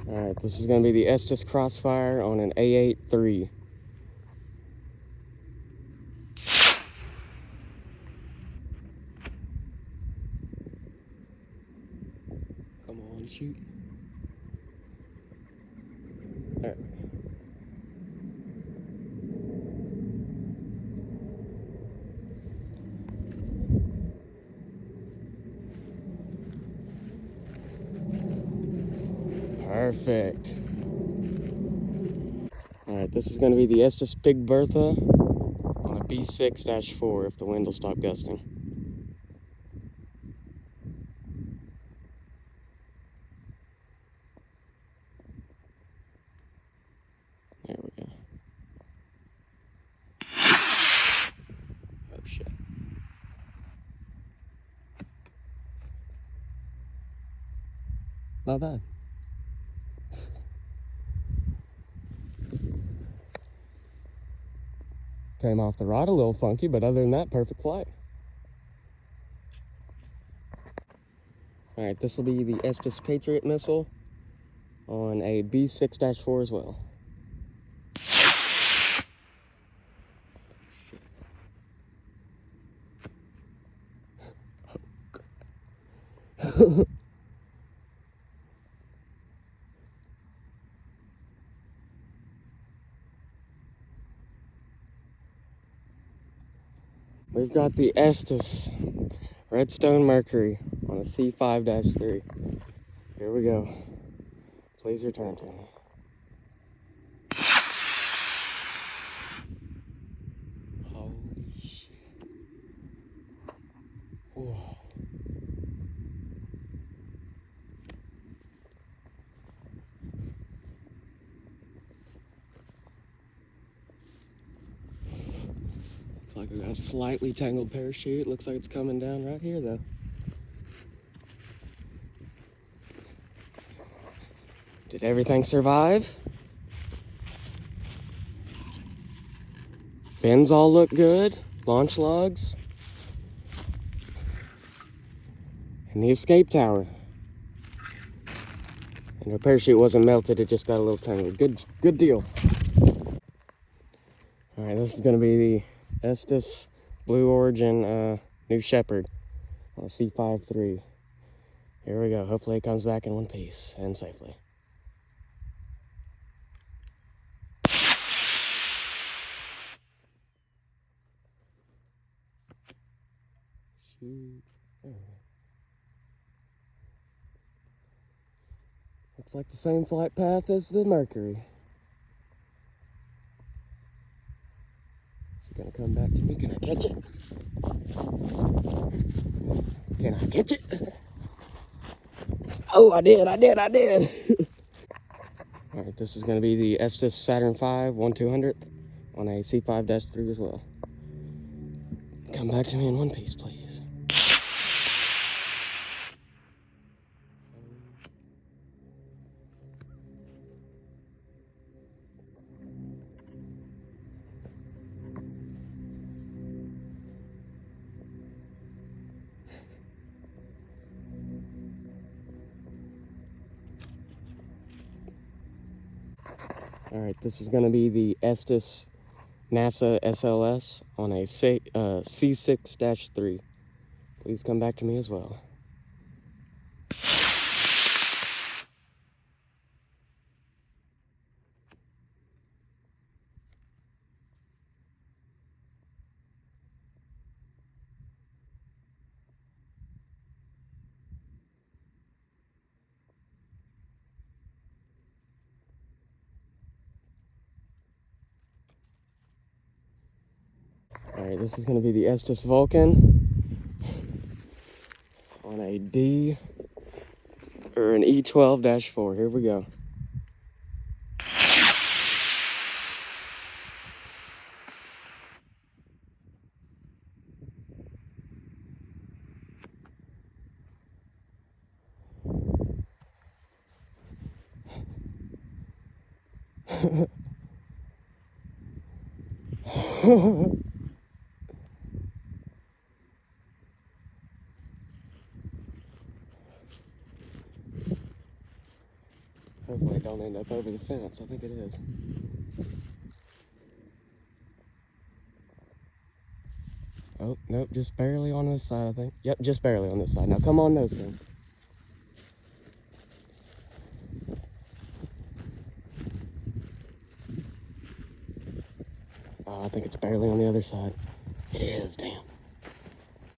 Alright, this is going to be the Estes CrossFire on an A8 III. Come on, shoot. There. Perfect. Alright, this is going to be the Estes Big Bertha on a B6-4 if the wind will stop gusting. There we go. Oh shit. Not bad. Came off the rod a little funky, but other than that, perfect flight. Alright, this will be the Estes Patriot missile on a B6-4 as well. We've got the Estes Redstone Mercury on a C5-3. Here we go. Please return to me. Holy shit. Whoa. Looks like we got a slightly tangled parachute. Looks like it's coming down right here though. Did everything survive? Fins all look good. Launch lugs. And the escape tower. And the parachute wasn't melted, it just got a little tangled. Good deal. Alright, this is gonna be the Estes Blue Origin new Shephard on a C5-3. Here we go. Hopefully it comes back in one piece and safely. Shoot. There we go. Looks like the same flight path as the Mercury. Is it gonna come back to me? Can I catch it? Can I catch it? Oh, I did. Alright, this is gonna be the Estes Saturn V 1/200 on a C5-3 as well. Come back to me in one piece, please. Alright, this is going to be the Estes NASA SLS on a C6-3. Please come back to me as well. Alright, this is going to be the Estes Vulcan on a D or an E12-4. Here we go. Hopefully it don't end up over the fence. I think it is. Oh, nope, just barely on this side, I think. Yep, just barely on this side. Now come on, nose cone. Oh, I think it's barely on the other side. It is, damn.